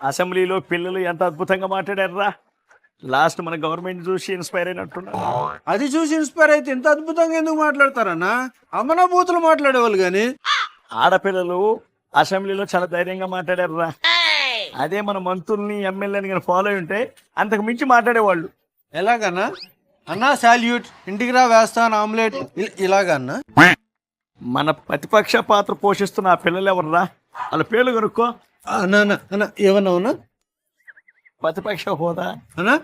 అసెంబ్లీలో పిల్లలు ఎంత అద్భుతంగా మాట్లాడారా. లాస్ట్ మన గవర్నమెంట్ చూసి ఇన్స్పైర్ అయినట్టున్నారు. అది చూసి ఇన్స్పైర్ అయితే ఇంత అద్భుతంగా ఎందుకు మాట్లాడతారన్నా? అమ్మనా బూతులు మాట్లాడేవాళ్ళు గాని ఆడపిల్లలు అసెంబ్లీలో చాలా ధైర్యంగా మాట్లాడారా. అదే మన మంత్రుల్ని ఎమ్మెల్యేని కానీ ఫాలో అయి ఉంటే అంతకు మించి మాట్లాడేవాళ్ళు. ఎలాగన్నా? అన్నా సాల్యూట్, ఇంటికి రా వేస్తాను ఆమ్లెట్, ఇలాగన్నా? మన ప్రతిపక్ష పాత్ర పోషిస్తున్న ఆ పిల్లలు ఎవర్రా? వాళ్ళ పేర్లు కనుక్కో. అన్నా అన్నా అన్నా ఏమన్నా ఉన్నా? ప్రతిపక్ష హోదా అన్నా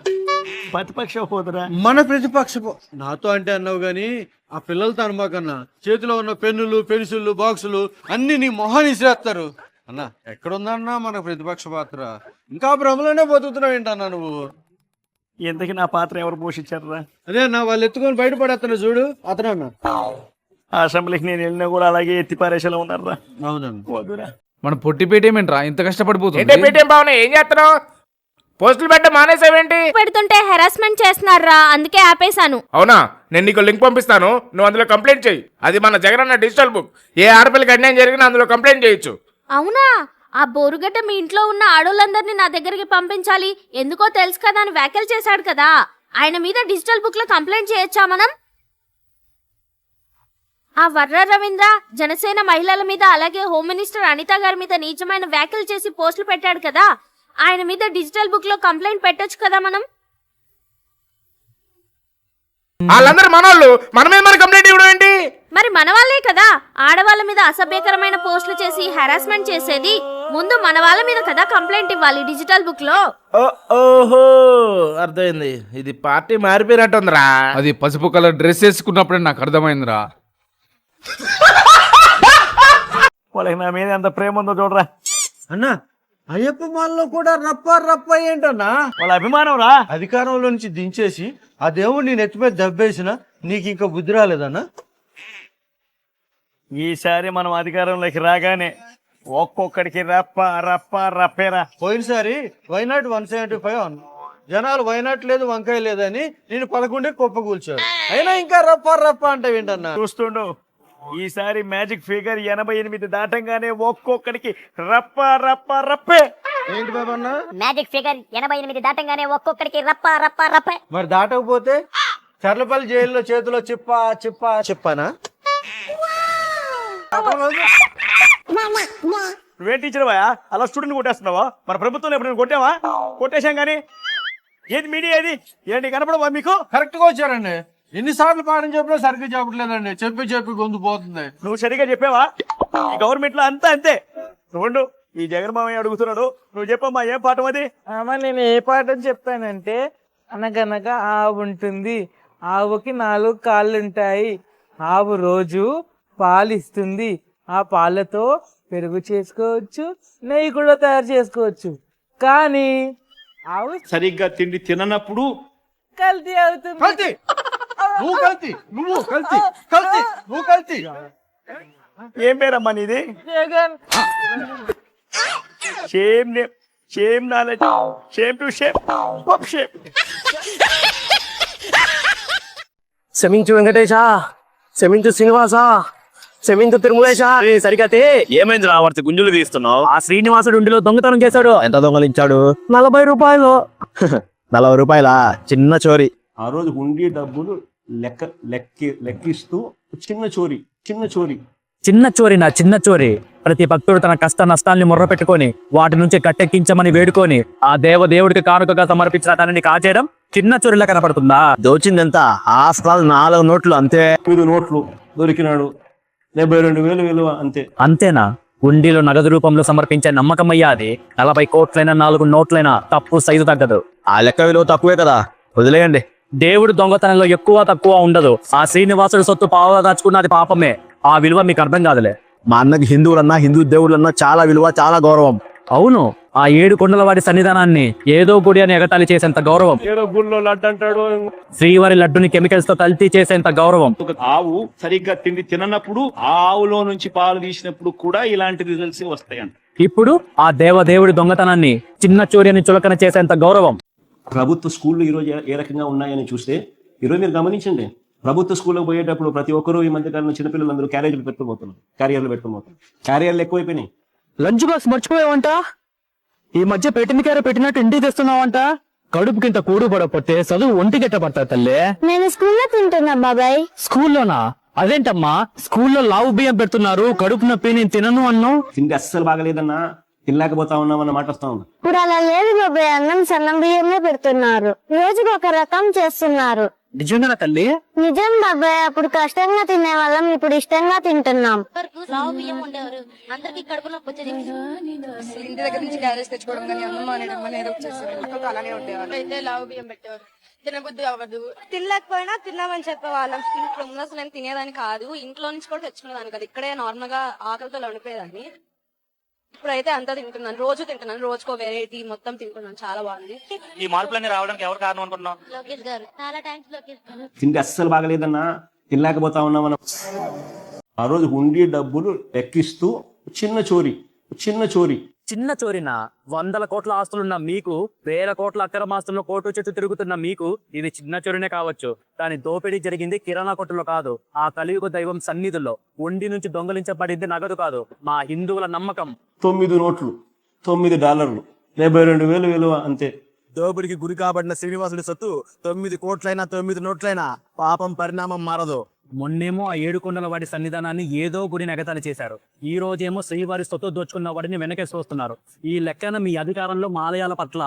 ప్రతిపక్ష హోదరా. మన ప్రతిపక్ష నాతో అంటే అన్నావు గాని ఆ పిల్లలతో అనమాకన్నా. చేతిలో ఉన్న పెన్నులు, పెన్సిళ్ళు, బాక్సులు అన్ని నీ మొహాన్ని ఇసిరేస్తారు. అన్నా ఎక్కడుందన్నా మన ప్రతిపక్ష పాత్ర? ఇంకా భ్రమలోనే బతుకుతున్నావు ఏంటన్నా నువ్వు? ఇంతకీ నా పాత్ర ఎవరు పోషించారా? అదే అన్న, వాళ్ళు ఎత్తుకొని బయటపడేస్తాను చూడు, అతను అన్న. ఆ అసెంబ్లీకి నేను వెళ్ళినా కూడా అలాగే ఎత్తిపారేసేలా ఉన్నారా. అవునన్నా. వద్దురా. మన పొట్టి పేటేమేంట్రా ఇంత కష్టపడిపోతుంది? ఏంటి పేటీఎం బాగున్నా, ఏం చేస్తున్నావు? పోస్టులు పెట్ట మానేసావేంటి? పెడుతుంటే హెరాస్మెంట్ చేస్తున్నారా, అందుకే ఆపేశాను. అవునా, నేను నీకు లింక్ పంపిస్తాను, నువ్వు అందులో కంప్లైంట్ చేయి. అది మన జగనన్న డిజిటల్ బుక్. ఏ ఆడపిల్లకి అన్యాయం జరిగినా అందులో కంప్లైంట్ చేయొచ్చు. అవునా? ఆ బోరుగడ్డ మీ ఇంట్లో ఉన్న ఆడోళ్ళందరినీ నా దగ్గరికి పంపించాలి, ఎందుకో తెలుసు కదా అని వ్యాఖ్యలు చేశాడు కదా. ఆయన మీద డిజిటల్ బుక్ లో కంప్లైంట్ చేయొచ్చా మనం? ఆ వర్ర రవీంద్ర జనసేన మహిళల మీద, అలాగే హోమ్ మినిస్టర్ అనిత గారి మీద నీచమైన వ్యాఖ్యలు చేసి పోస్టులు పెట్టాడు కదా, ఆయన మీద డిజిటల్ బుక్ లో కంప్లైంట్ పెట్టొచ్చు కదా మనం. వాళ్ళందరూ మనోళ్ళు, మన మీద మన కంప్లైంట్ ఇవ్వడం ఏంటి? మరి మన వాళ్ళే కదా ఆడవాళ్ళ మీద అసభ్యకరమైన పోస్టులు చేసి హెరాస్మెంట్ చేసేది. ముందు మన వాళ్ళ మీద కదా కంప్లైంట్ ఇవ్వాలి డిజిటల్ బుక్ లో. ఓహో, అర్థమైంది. ఇది పార్టీ మారిపోయినట్టుందిరా. అది పసుపు కలర్ డ్రెస్ వేసుకున్నప్పుడే నాకు అర్థమైందిరా. వాళ్ళకి నా మీద ఎంత ప్రేమ ఉందో చూడరా. అన్నా అయ్యప్ప మాల్లో కూడా రప్ప రప్ప ఏంటన్నా? వాళ్ళ అభిమానం రా. అధికారంలో నుంచి దించేసి ఆ దేవుడు నీ నెత్తి మీద దెబ్బేసిన నీకు ఇంకా బుద్ధి రాలేదన్నా? ఈసారి మనం అధికారంలోకి రాగానే ఒక్కొక్కడికి రప్ప రప్ప రప్పేరా. పోయినసారి వైనాట్ 175 జనాలు వైనాట్ లేదు వంకాయ లేదని నేను 11 కుప్ప కూల్చాడు. అయినా ఇంకా రప్ప రప్ప అంటే ఏంటన్నా? చూస్తుండు, ఈసారి మ్యాజిక్ ఫిగర్ 88 దాటంగానే ఒక్కొక్కడికి రప్ప రప్ప రప్పే. ఏంటి బాబన్నా? మ్యాజిక్ ఫిగర్ 88 దాటంగానే ఒక్కొక్కడికి రప్ప రప్ప రప్ప. మరి దాటకపోతే చర్లపల్లి జైల్లో చేతిలో చిప్ప చిప్ప చిప్పనా? నువ్వేం టీచర్ వాయా అలా స్టూడెంట్ కొట్టేస్తున్నావా? మన ప్రభుత్వంలో ఎప్పుడు కొట్టావా? కొట్టేశాం కానీ ఏది మీడియా ఏది ఏంటి కనపడవా మీకు? కరెక్ట్ గా వచ్చారండి. ఎన్నిసార్లు పాఠం చెప్పినా సరిగ్గా చెప్పట్లేదండి. చెప్పి చెప్పి గొంతు పోతుంది. నువ్వు సరిగా చెప్పావా? ఈ గవర్నమెంట్ లో అంతా అంతే. నువ్వు ఈ జగన్ మామయ్య అడుగుతున్నాడు, నువ్వు చెప్పమ్మా ఏం పాఠం అది? అమ్మ నేను ఏ పాఠం చెప్తానంటే, అనగనగా ఆవు ఉంటుంది, ఆవుకి 4 కాళ్ళు ఉంటాయి, ఆవు రోజు పాలు ఇస్తుంది, ఆ పాలతో పెరుగు చేసుకోవచ్చు, నెయ్యి కూడా తయారు చేసుకోవచ్చు. కానీ ఆవు సరిగ్గా తిండి తిననప్పుడు కల్తీ అవుతుంది. కల్తీ నువ్వు కల్తీ, నువ్వు కల్తీ, కల్తీ నువ్వు కల్తీ. ఏం పేరమ్మా నీది? Jagan. Same name, same knowledge, same to same shape. క్షమించు వెంకటేశ, క్షమించు శ్రీనివాస, క్షమించు తిరుమలేశ. సరికతే ఏమైంది రావర్తి గుంజులు తీస్తున్నావు? ఆ శ్రీనివాసుడు ఉండిలో దొంగతనం చేశాడు. ఎంత దొంగలించాడు? 40 రూపాయలు. 40 రూపాయలా? చిన్న చోరీ. ఆ రోజు హుండీ డబ్బులు లెక్కిస్తూ చిన్న చోరీ. చిన్న చోరీ నా చిన్న చోరీ. ప్రతి భక్తుడు తన కష్ట నష్టాల్ని మొర్ర పెట్టుకొని వాటి నుంచి కట్టెక్కించమని వేడుకొని ఆ దేవుడికి కానుకగా సమర్పించిన దానిని కాచేయడం చిన్న చోరీలా కనపడుతుందా? దోచింది ఎంత? ఆఫ్టర్ 4 నోట్లు అంతే. 5 నోట్లు దొరికినాడు, 72,000 విలువ అంతే. అంతేనా? ఉండిలో నగదు రూపంలో సమర్పించే నమ్మకమయ్యా అది. 40 కోట్లైనా 4 నోట్లైనా తప్పు సైజు తగ్గదు. ఆ లెక్క విలువ తక్కువే కదా, వదిలేయండి. దేవుడు దొంగతనంలో ఎక్కువ తక్కువ ఉండదు. ఆ శ్రీనివాసుడు సొత్తు పావుగా దాచుకున్నది పాపమే. ఆ విలువ మీకు అర్థం కాదులే. మా అన్నకి హిందువులన్నా, హిందూ దేవుళ్ళన్నా చాలా విలువ, చాలా గౌరవం. అవును, ఆ 7 కొండల వాడి సన్నిధానాన్ని ఏదో గుడి అని ఎగతాళి చేసేంత గౌరవం. ఏదో గుళ్ళో లడ్డు అంటాడు. శ్రీవారి లడ్డుని కెమికల్స్ తో కల్తీ చేసేంత గౌరవం. ఆవు సరిగ్గా తిండి తిననప్పుడు, ఆ ఆవులో నుంచి పాలు తీసినప్పుడు కూడా ఇలాంటి రిజల్ట్స్ వస్తాయంట. ఇప్పుడు ఆ దేవుడి దొంగతనాన్ని చిన్న చోరీ అని చులకన చేసేంత గౌరవం. ప్రభుత్వ స్కూళ్ళు ఈరోజు ఏ రకంగా ఉన్నాయని చూస్తే, ఈరోజు మీరు గమనించండి, ప్రభుత్వ స్కూల్లో పోయేటప్పుడు ప్రతి ఒక్కరూ ఈ మధ్యకాలంలో చిన్నపిల్లలందరూ క్యారియర్లు పెట్టుకుపోతున్నారు. క్యారియర్లు ఎక్కువైపోయినాయి. లంచ్ బాక్స్ మర్చిపోయావంట? ఈ మధ్య పెట్టిన కార పెట్టినట్టు ఇంటికి తెస్తున్నావంట. కడుపుకింత కూడు పడకపోతే చదువు ఒంటి గట్ట పడతా తల్లే. నేను స్కూల్లో తింటున్నా బాబాయ్. స్కూల్లోనా? అదేంటమ్మా స్కూల్లో లావు బియ్యం పెడుతున్నారు, కడుపు నొప్పి నేను తినను అన్నావు. తిండి అస్సలు బాగలేదన్నా, తినలేకపోతా ఉన్నామన్న మాట వస్తా ఉంది. ఇప్పుడు అలా లేదు బాబాయ్, అన్నం సన్నం బియ్యమే పెడుతున్నారు, రోజుకు ఒక రకం చేస్తున్నారు. నిజంగా తల్లి? నిజం బాబాయ్, అప్పుడు కష్టంగా తినే వాళ్ళం, ఇప్పుడు ఇష్టంగా తింటున్నాం. అందరికి కడుపులో ఇంటి దగ్గర నుంచి క్యారేజ్ తెచ్చుకోవడం కానీ అమ్మ అనేయడం కానీ ఏదో చేసేవాళ్ళు, అలానే ఉండేవాళ్ళు. అయితే లావు బియ్యం పెట్టేవారు, తినబుద్ధి అవ్వదు. తినలేకపోయినా తిన్నామని చెప్పేవాళ్ళం. ఇంట్లో ఉన్న అసలు నేను తినేదాన్ని కాదు, ఇంట్లో నుంచి కూడా తెచ్చుకునేదాన్ని కాదు, ఇక్కడే నార్మల్ గా ఆకలితో ఉండిపోయేదాన్ని. ఇప్పుడైతే అంతా తింటున్నాను, రోజు తింటున్నాను, రోజుకో వెరైటీ మొత్తం తింటున్నాను, చాలా బాగుంది. ఈ మార్పులన్నీ రావడానికి ఎవరు కారణం అనుకుంటున్నావు? లోకేష్ గారు, చాలా థ్యాంక్స్ లోకేష్ గారు. తిండి అస్సలు బాగలేదన్నా, తినలేకపోతా ఉన్నామన్న. ఆ రోజు హుండీ డబ్బులు ఎక్కిస్తూ చిన్న చోరీనా? 100 కోట్ల ఆస్తులున్న మీకు, 1000 కోట్ల అక్రమాస్తులను కోర్టు చుట్టూ తిరుగుతున్న మీకు ఇది చిన్న చోరీనే కావచ్చు, కానీ దోపిడీ జరిగింది కిరాణా కొట్టులో కాదు, ఆ కలియుగ దైవం సన్నిధుల్లో. ఒండి నుంచి దొంగలించబడింది నగదు కాదు, మా హిందువుల నమ్మకం. 9 నోట్లు, $9, 52,000 విలువ అంతే. దోపిడికి గురి కాబడిన శ్రీనివాసుడి సొత్తు 9 కోట్లైనా 9 నోట్లైనా పాపం పరిణామం మారదు. మొన్నేమో ఆ 7 కొండల వాడి సన్నిధానాన్ని ఏదో గురి నెగతాలు చేశారు, ఈ రోజేమో శ్రీవారి సొత్తు దోచుకున్న వాడిని వెనకేసి వస్తున్నారు. ఈ లెక్కన మీ అధికారంలో మాలయాల పట్ల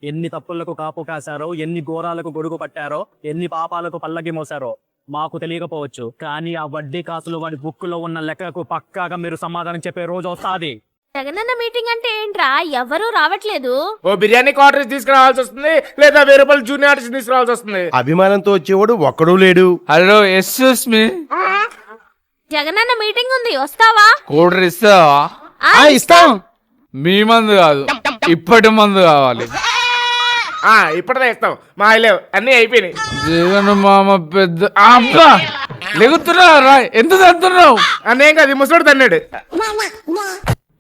ఎన్ని తప్పులకు కాపు కాశారో, ఎన్ని ఘోరాలకు గొడుగు పట్టారో, ఎన్ని పాపాలకు పల్లకి మోసారో మాకు తెలియకపోవచ్చు, కానీ ఆ వడ్డీ కాసులు వాడి బుక్కులో ఉన్న లెక్కకు పక్కాగా మీరు సమాధానం చెప్పే రోజు వస్తాది. జగనన్న మీటింగ్ అంటే ఏంట్రా, ఎవరూ రావట్లేదు. ఓ బిర్యానీ క్వార్టర్స్ తీసుకురావాల్సి వస్తుంది, లేదా 1000 రూపాయలు జూనియర్ ఆర్టిస్ట్ తీసుకురావాల్సి వస్తుంది. అభిమానంతో వచ్చేవాడు ఒక్కడూ లేడు. Hello excuse me, Jagananna meeting ఉంది, వస్తావా? కూడర్ ఇస్తావా? ఇస్తాం. మీ మందు కాదు, ఇప్పటి మందు కావాలి. ఇప్పటిదే ఇస్తాం, మా లేవు అన్ని అయిపోయినాయి. జగన్ మామ పెద్ద అబ్బా లెగుతున్నావు రా, ఎంత తంతున్నావు? అన్నేం కాదు, ముసడు తన్నాడు.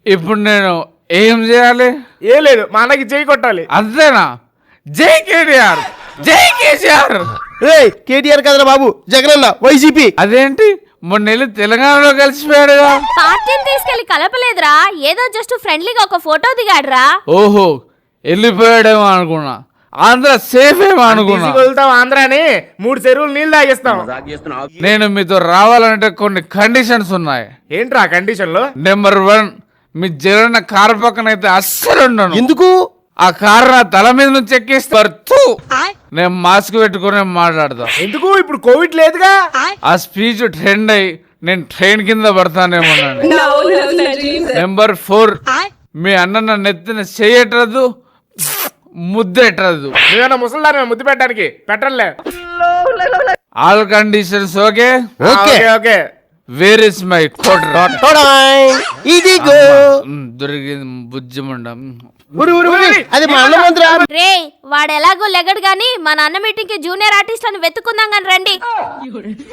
ఇప్పుడు నేను ఏం చేయాలి? ఏం లేదు, మా అన్నకి చేయి కొట్టాలి, అంతేనా? జై కేటీఆర్, జై కేసీఆర్. కేటీఆర్ కదరా బాబు, జగనన్న వైసీపీ. అదేంటి మొన్న వెళ్ళి తెలంగాణలో కలిసిపోయాడుగా? పార్టీని తీసుకెళ్లి కలపలేదురా, ఏదో జస్ట్ ఫ్రెండ్లీగా ఒక ఫోటో దిగాడురా. ఓహో వెళ్ళిపోయాడేమో అనుకున్నా, ఆంధ్ర సేఫ్ ఏమో అనుకున్నా. వెళ్తాం ఆంధ్ర అని 3 చెరువులు నీళ్ళు తాగిస్తాం. నేను మీతో రావాలంటే కొన్ని కండిషన్స్ ఉన్నాయి. ఏంట్రా కండిషన్లు? నెంబర్ 1, మీ జగన్ కారు పక్కన అయితే అస్సలు ఉండను. ఎందుకు? ఆ కారు నా తల మీద నుంచి ఎక్కిస్తారు. నేను మాస్క్ పెట్టుకుని మాట్లాడతా. ఎందుకు? ఇప్పుడు కోవిడ్ లేదుగా. ఆ స్పీచ్ ట్రెండ్ అయ్యి నేను ట్రైన్ కింద పడతానేమోనండి. నెంబర్ 4, మీ అన్న నన్ను ఎత్తిన చెయ్యట్రదు, ముద్దెట్టదు. నువ్వేనా ముసల్దాన్ని ముద్దు పెట్టడానికి? పెట్టలే. All conditions okay? Okay. Where is my coat? ఇదిగో దొరికింది బుజ్జిమండ. అది మా అన్న మంత్రి. రే వాడు ఎలాగో లెగడు గాని, మా నాన్న మీటింగ్ కి జూనియర్ ఆర్టిస్ట్ అని వెతుకుందాం గాని రండి.